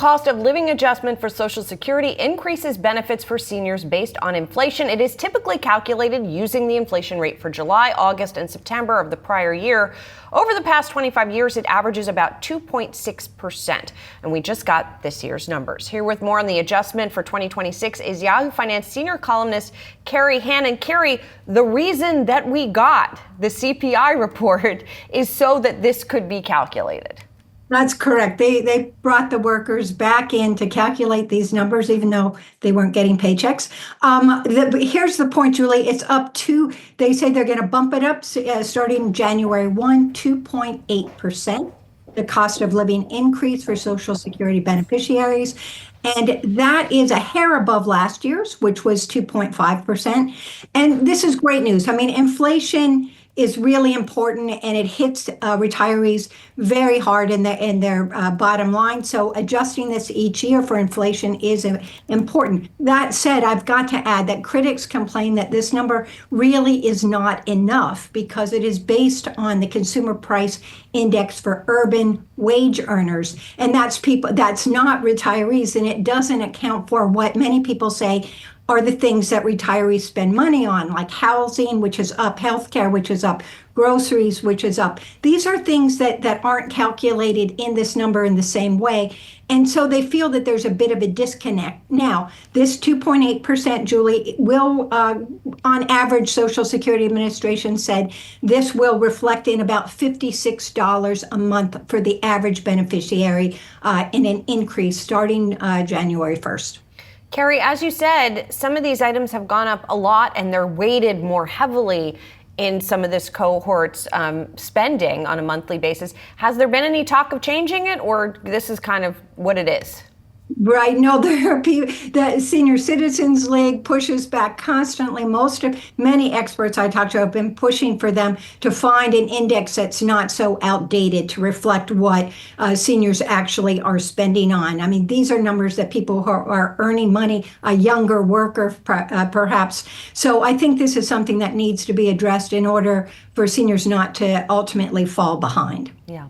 cost of living adjustment for Social Security increases benefits for seniors based on inflation. It is typically calculated using the inflation rate for July, August, and September of the prior year. Over the past 25 years, it averages about 2.6%. And we just got this year's numbers. Here with more on the adjustment for 2026 is Yahoo Finance senior columnist Kerry Hannon. Kerry, the reason that we got the CPI report is so that this could be calculated. That's correct. They brought the workers back in to calculate these numbers, even though they weren't getting paychecks. Here's the point, Julie. It's up to, they say they're going to bump it up starting January 1, 2.8%. The cost of living increase for Social Security beneficiaries. And that is a hair above last year's, which was 2.5%. And this is great news. I mean, inflation is really important, and it hits retirees very hard in their bottom line. So adjusting this each year for inflation is important. That said, I've got to add that critics complain that this number really is not enough because it is based on the consumer price index for urban wage earners, and that's not retirees, and it doesn't account for what many people say are the things that retirees spend money on, like housing, which is up, healthcare, which is up, groceries, which is up. These are things that aren't calculated in this number in the same way. And so they feel that there's a bit of a disconnect. Now, this 2.8%, Julie, will, on average, Social Security Administration said this will reflect in about $56 a month for the average beneficiary in an increase starting January 1st. Kerry, as you said, some of these items have gone up a lot and they're weighted more heavily in some of this cohort's spending on a monthly basis. Has there been any talk of changing it, or this is kind of what it is? Right. No, there are people, the Senior Citizens League pushes back constantly. Many experts I talked to have been pushing for them to find an index that's not so outdated to reflect what seniors actually are spending on. I mean, these are numbers that people who are earning money, a younger worker perhaps. So I think this is something that needs to be addressed in order for seniors not to ultimately fall behind. Yeah.